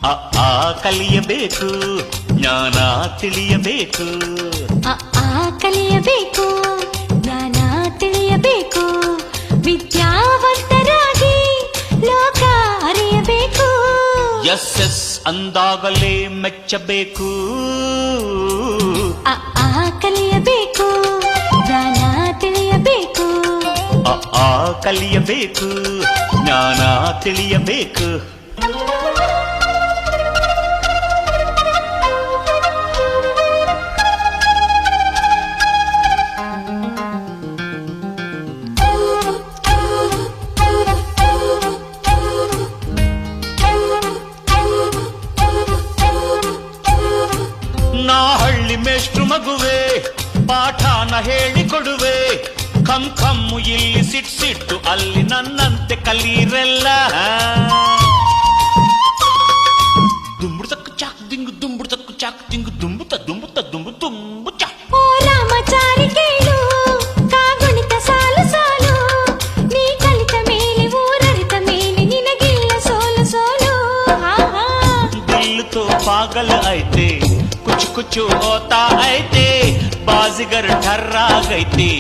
ಆ ಕಲಿಯಬೇಕು, ಜ್ಞಾನ ತಿಳಿಯಬೇಕು. ಕಲಿಯಬೇಕು, ಜ್ಞಾನ ತಿಳಿಯಬೇಕು. ವಿದ್ಯಾವಂತರಾಗಿ ಲೋಕ ಅರಿಯಬೇಕು. ಎಸ್ ಎಸ್ ಅಂದಾಗಲೇ ಮೆಚ್ಚಬೇಕು. ಕಲಿಯಬೇಕು, ಜ್ಞಾನ ತಿಳಿಯಬೇಕು. ಕಲಿಯಬೇಕು, ಜ್ಞಾನ ತಿಳಿಯಬೇಕು. ನಾ ಹಳ್ಳಿ ಮೇಷ್ಟ್ರು ಮಗುವೆ, ಪಾಠನ ಹೇಳಿಕೊಡುವೆ. ಕಮ್ಮು ಇಲ್ಲಿ ಸಿಟ್ಟು ಅಲ್ಲಿ ನನ್ನಂತೆ ಕಲೀರೆಲ್ಲ. ದುಂಬುಡ್ತಕ್ಕು ಚಾಕ್ ದಿಂಗು ದುಂಬುಡ್ತಕ್ಕು ಚಾಕ್ ದಿಂಗು ದುಂಬುತ್ತ ದುಂಬುತ್ತ ದುಂಬು ತುಂಬು ಚಾ. ಓ ರಾಮಚಾರಿ ಕೇಳು, ಕಾಗುಣಿತ ಸಾಲು ಸಾಲು. ನೀ ಕಲಿತ ಮೇಲೆ ಊರರಿತ ಮೇಲೆ ನಿನಗಿಲ್ಲ ಸೋಲು ಸೋಲು. ದಿಲ್ ತೋ ಪಾಗಲ್ ಐತೆ, ಕುಚ್ ಕುಚು ಹೋತಾ ಐತೆ. ಬಾಜಿಗರ್ ಠರ್ರಾಗೈತೆ,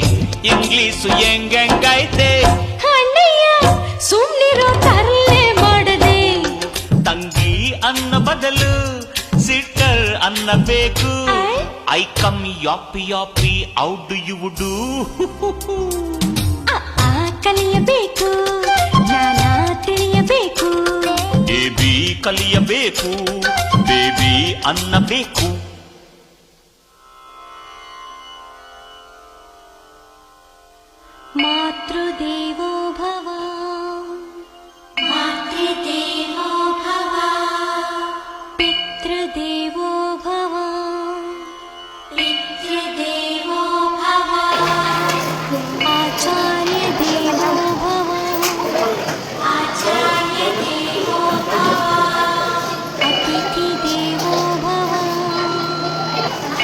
ಇಂಗ್ಲೀಷು ಹೆಂಗೈತೆ. ಅಣ್ಣಯ್ಯ ಸುಮ್ನಿರೋ ತರಲೆ ಮಾಡದೆ. ತಂಗಿ ಅನ್ನ ಬದಲು ಸಿಟ್ಟರ್ ಅನ್ನಬೇಕು. ಐ ಕಮ್ ಯಾಪಿ ಯಾಪಿ, ಔ ಡು ಯು ಡು. ಕಲಿಯಬೇಕು, ಜ್ಞಾನ ತಿಳಿಯಬೇಕು. ಬೇಬಿ ಕಲಿಯಬೇಕು, ಬೇಬಿ ಅನ್ನಬೇಕು. ಮಾತೃದೇವೋ ಭವ, ಮಾತೃದೇವೋ ಭವ. ಪಿತೃದೇವೋ ಭವ, ಪಿತೃದೇವೋ ಭವ. ಆಚಾರ್ಯ ದೇವೋ ಭವ, ಆಚಾರ್ಯ ದೇವೋ ಭವ. ಅತಿಥಿ ದೇವೋ ಭವ,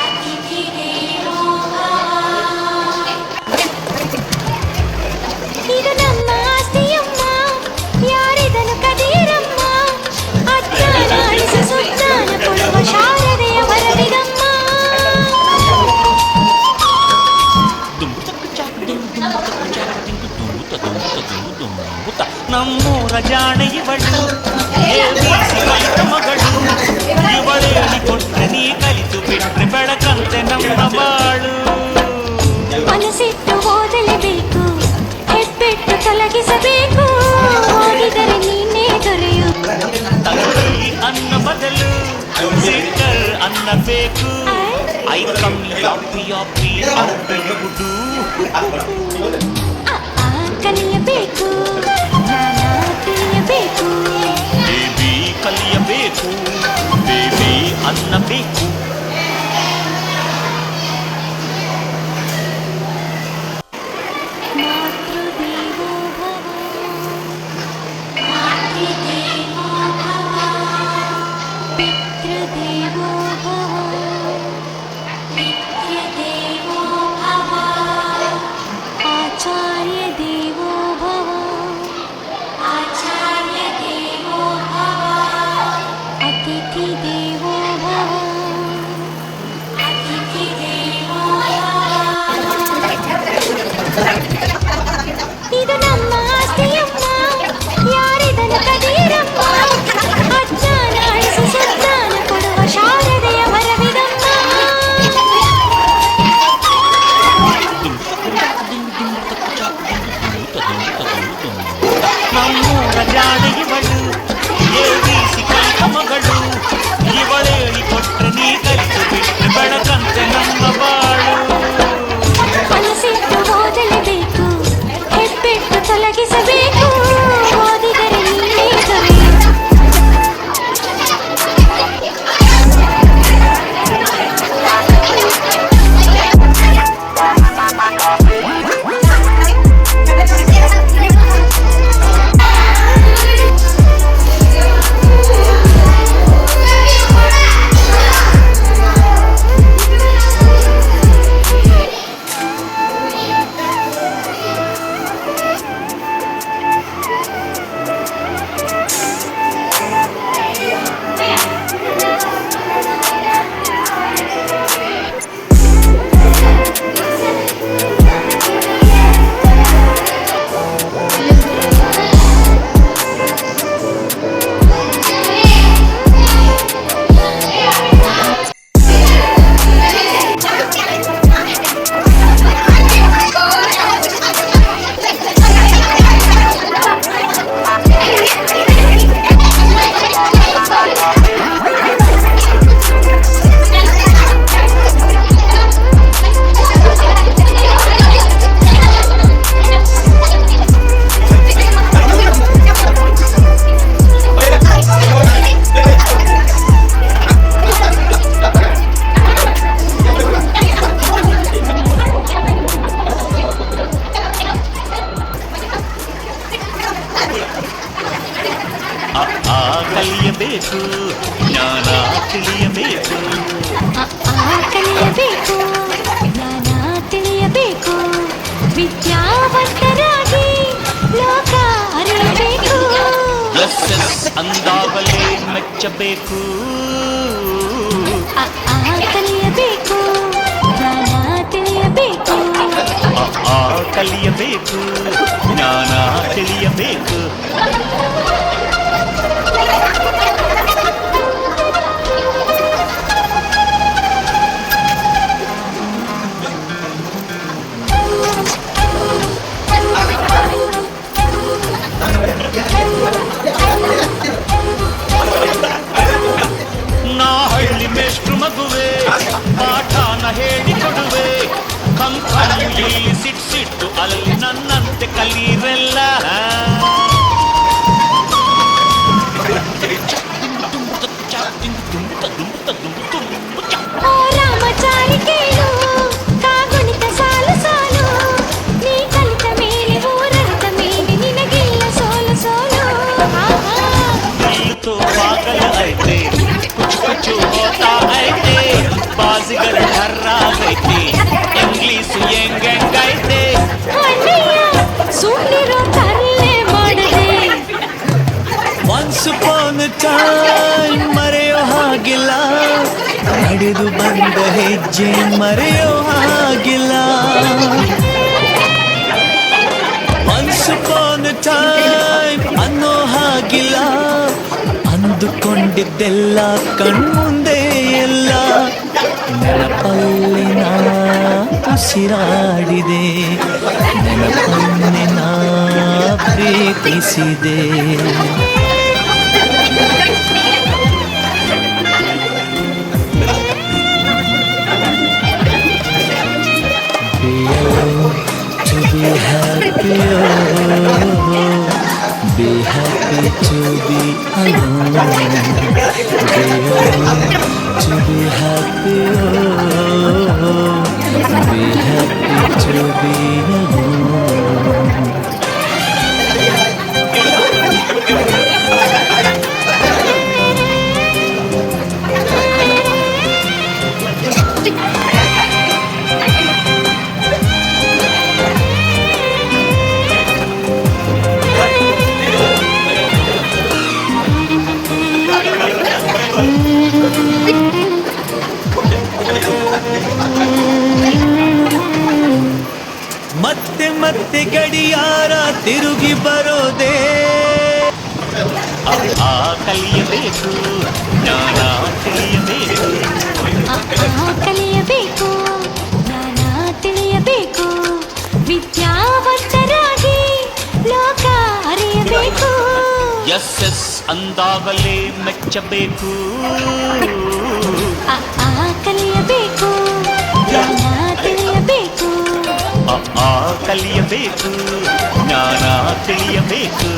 ಅತಿಥಿ ದೇವೋ ಭವ. ಇದು ನಮ್ಮ ಆಸ್ತಿಯಮ್ಮ, ಯಾರಿದನು ಕದೀರಮ್ಮ. ಅಜ್ಞಾನ ಅಳಿಸಿ ಸುಜ್ಞಾನ ಕೊಡುವ ಶಾರದೆಯ ವರವಿದಮ್ಮ. ನಮ್ಮೂರ ಜಾಣೆ ಇವಳು, ಕಲಿತ ಮಗಳು. ಇವಳೇಳಿ ಕೊಟ್ರೆ ನೀ ಕಲಿತು ಬಿಟ್ರೆ ಬೆಳಕಂತೆ ನಮ್ಮ ಬಾಳು. ಮನಸ್ಸಿಟ್ಟು ಓದಲೇಬೇಕು, ಹೆಬ್ಬೆಟ್ಟು ತೊಲಗಿಸಬೇಕು. ಓದಿದರೆ ನೀನೇ ದೊರೆಯು. ತಂಗಿ ಅನ್ನ ಬದಲು ಸಿಟ್ಟರ್ ಅನ್ನಬೇಕು. ಐ ಕಮ್ ಯಾಪಿ ಯಾಪಿ, ಔ ಡು ಯು ಡು. ಕಲಿಯಬೇಕು, ಜ್ಞಾನ ತಿಳಿಯಬೇಕು. ಬೇಬಿ ಕಲಿಯಬೇಕು, ಬೇಬಿ ಅನ್ನಬೇಕು. ಮಾತೃದೇವೋ ಭವ, ಮಾತೃದೇವೋ ಭವ. ಪಿತೃದೇವೋ ಭವ, ಪಿತೃದೇವೋ ಭವ. ಆಚಾರ್ಯ ದೇವೋ ಭವ. ಕಲಿಯಬೇಕು ಜ್ಞಾನ ತಿಳಿಯಬೇಕು ಕಲಿಯಬೇಕು ಜ್ಞಾನ ತಿಳಿಯಬೇಕು ವಿದ್ಯಾವಂತರಾಗಿ ಲೋಕ ಅರಿಯಬೇಕು ಎಸ್ ಎಸ್ ಅಂದಾಗಲೇ ಮೆಚ್ಚಬೇಕು ಕಲಿಯಬೇಕು ಜ್ಞಾನ ತಿಳಿಯಬೇಕು ಕಲಿಯಬೇಕು ಜ್ಞಾನ ತಿಳಿಯಬೇಕು ನಾ ಹಳ್ಳಿ ಮೇಷ್ಟ್ರು ಮಗುವೆ ಪಾಠನ ಹೇಳಿಕೊಡುವೆ ಕಂಕಲ್ಲಿ ಸಿಟ್ಟು ಅಲ್ಲಿ ನನ್ನಂತೆ ಕಲೀರೆಲ್ಲ ರಾಮಚಾರಿ ಕೇಳು ಕಾಗುಣಿತ ಸಾಲು ಸಾಲು ನೀ ಕಲಿತ ಮೇಲೆ ಊರರಿತ ಮೇಲೆ ನಿನಗಿಲ್ಲ ಸೋಲು ಸೋಲು तो पागल ऐते कुछ कुछ होता ऐते बाजीगर ठर्रा गईते इंग्लिश ಎಂಗೈತೆ ಸುಮ್ಮನಿರೋ ತರಲೆ ಮಾಡದೆ ಒನ್ಸ್ ಅಪಾನ್ ಅ ಟೈಮ್ ಮರೆಯೋ ಹಾಗಿಲ್ಲ ನಡೆದು ಬಂದ ಹೆಜ್ಜೆ ಮರೆಯೋ ಹಾಗಿಲ್ಲ ಒನ್ಸ್ ಅಪಾನ್ ಅ ಟೈಮ್ ಅನ್ನೋ ಹಾಗಿಲ್ಲ ಅಂದುಕೊಂಡಿದ್ದೆಲ್ಲ ಕಣ್ಮುಂದೆ ಎಲ್ಲ ನೆನಪಲ್ಲಿ ನಾ ಉಸಿರಾಡಿದೆ ನೆನಪನ್ನೇ ನಾ ಪ್ರೀತಿಸಿದೆ To be happy, be happy to be alone. To be happy, be happy to be alone. ಮತ್ತೆ ಮತ್ತೆ ಗಡಿಯಾರ ತಿರುಗಿ ಬರೋದೇ ಕಲಿಯಬೇಕು ಜ್ಞಾನ ತಿಳಿಯಬೇಕು ಕಲಿಯಬೇಕು ಜ್ಞಾನ ತಿಳಿಯಬೇಕು ವಿದ್ಯಾವಂತರಾಗಿ ಲೋಕ ಅರಿಯಬೇಕು ಎಸ್ ಎಸ್ ಅಂದಾಗಲೇ ಮೆಚ್ಚಬೇಕು ಕಲಿಯಬೇಕು ಜ್ಞಾನ ತಿಳಿಯಬೇಕು ಕಲಿಯಬೇಕು ಜ್ಞಾನ ತಿಳಿಯಬೇಕು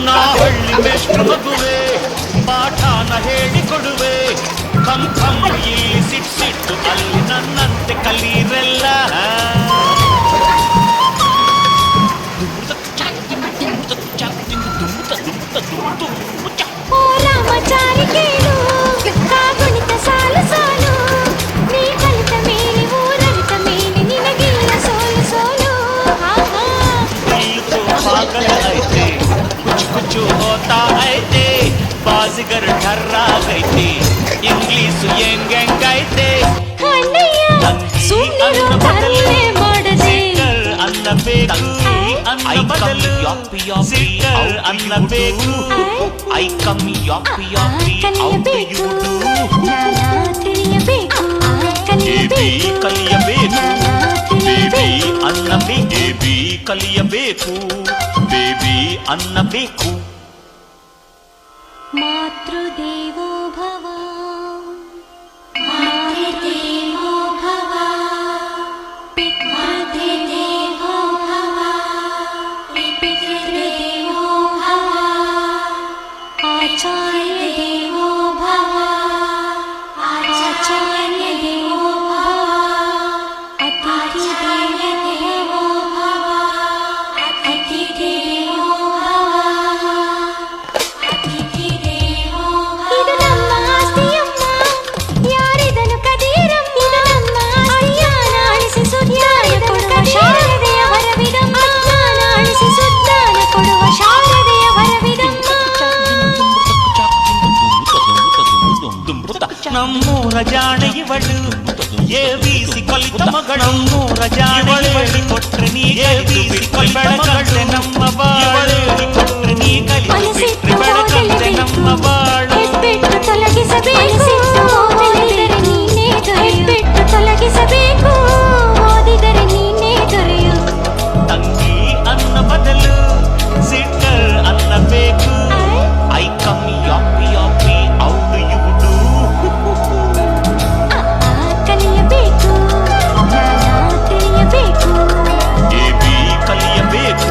ನಾ ಹಳ್ಳಿ ಮೇಷ್ಟ್ರು ಮಗುವೆ ಪಾಠನ ಹೇಳಿಕೊಡುವೆ ಕಂಕಂ ಇಲ್ಲಿ ಸಿಟ್ಟು ಅಲ್ಲಿ ನನ್ನಂತೆ ಕಲೀರೆಲ್ಲ ಓ ರಾಮಚಾರಿ ಕೇಳು ಕಾಗುಣಿತ ಸಾಲು ಸಾಲು ನೀ ಕಲಿತ ಮೇಲೆ ಊರರಿತ ಮೇಲೆ ನಿನಗಿಲ್ಲ ಸೋಲು ಸೋಲು तो पागल ऐते कुछ कुछ होता ऐते बाजीगर ठर्रा गईते इंग्लिश ಎಂಗೈತೆ ಸುಮ್ಮನಿರೋ ತರಲೆ ಮಾಡದೆ ಅನ್ನಬೇಕು ಅನ್ನ ಬದಲು ಸಿಕ್ಕರ್ ಅನ್ನಬೇಕು ಐ ಕಮ್ ಯಾಪಿ ಔಟ್ ಯು ಜ್ಞಾನ ತಿಳಿಯಬೇಕು ಕಲಿಯಬೇಕು ಬೇಬಿ ಅನ್ನಬೇಕು ಕಲಿಯಬೇಕು ಬೇಬಿ ಅನ್ನಬೇಕು ಮಾತೃದೇವೋ ಭವ ಮಾತೃದೇವೋ ಭವ ಪಿತೃದೇವೋ ಭವ ಆಚಾರ್ಯ ದೇವೋ ಭವ ಆಚಾರ್ಯ ದೇವೋ ಭವ ಅತಿಥಿ ದೇವೋ ಭವ ಅತಿಥಿ ದೇವೋ ಭವ ಅತಿಥಿ ದೇವೋ ಭವ. ಇದು ನಮ್ಮ ಆಸ್ತಿಯಮ್ಮ, ಯಾರಿದನು ಕದೀರಮ್ಮ. ಇದು ನಮ್ಮ ಅಜ್ಞಾನ ಅಳಿಸಿ ಸುಜ್ಞಾನ ಕೊಡುವ ಶಾರದೆಯ ವರವಿದಮ್ಮ. ಅಜ್ಞಾನ ಅಳಿಸಿ ಸುಜ್ಞಾನ ಕೊಡುವ ಶಾರದೆಯ ವರವಿದಮ್ಮ. ನಮ್ಮೂರ ಜಾಣ ಇವಳು ಎಬಿಸಿ ಕಲಿತ ಮಗಳು. ನಮ್ಮೂರ ಜಾಣ ಇವಳು ಕೊಟ್ರೆ ನೀ ಎಬಿಸಿ ಬೆಳಕಂತೆ ನಮ್ಮ ಬಾಳು. ಕೊಟ್ರೆ ನೀ ಕಲಿತು ಬೆಳಕಂತೆ ನಮ್ಮ ಬಾಳು. ಹೆಬ್ಬೆಟ್ಟು ತೊಲಗಿಸಬೇಕು, ಓದಿದರೆ ನೀನೇ ದೊರೆಯು. ಹೆಬ್ಬೆಟ್ಟು ತೊಲಗಿಸಬೇಕು, ಓದಿದರೆ ನೀನೇ ದೊರೆಯು. ತಂಗಿ ಅನ್ನ ಬದಲು ಸಿಟ್ಟರ್ ಅನ್ನ ಬೇಕು. ಐ ಕಮ್ ಯಾಪಿ ಯಾಪಿ ಔಟ್ ಇವುಡು. ಕಲಿಯಬೇಕು, ಜ್ಞಾನ ತಿಳಿಯಬೇಕು. ಬೇಬಿ ಕಲಿಯಬೇಕು,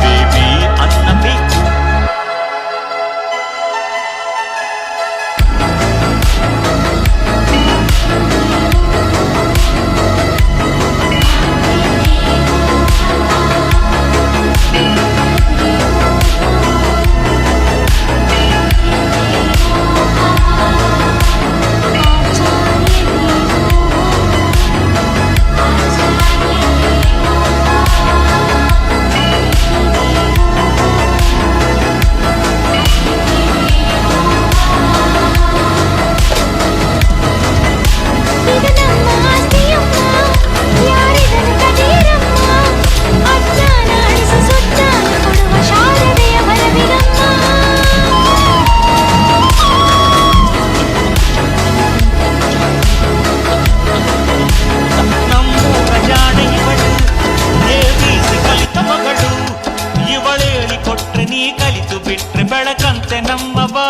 ಬೇಬಿ ಅನ್ನ ಬೇಕು. ಇದು ನಮ್ಮ ಆಸ್ತಿಯಮ್ಮ, ಯಾರಿದನು ಕದೀರಮ್ಮ. ಅಜ್ಞಾನ ಅಳಿಸಿ ಸುಜ್ಞಾನ ಕೊಡುವ ಶಾರದೆಯ ವರವಿದಮ್ಮ. ನಮ್ಮೂರ ಜಾಣ ಇವಳು ಎಬಿಸಿ ಕಲಿತ ಮಗಳು. ಇವಳೇಳಿ ಕೊಟ್ರೆ ನೀ ಕಲಿತು ಬಿಟ್ರೆ ಬೆಳಕಂತೆ ನಮ್ಮ ಬಾ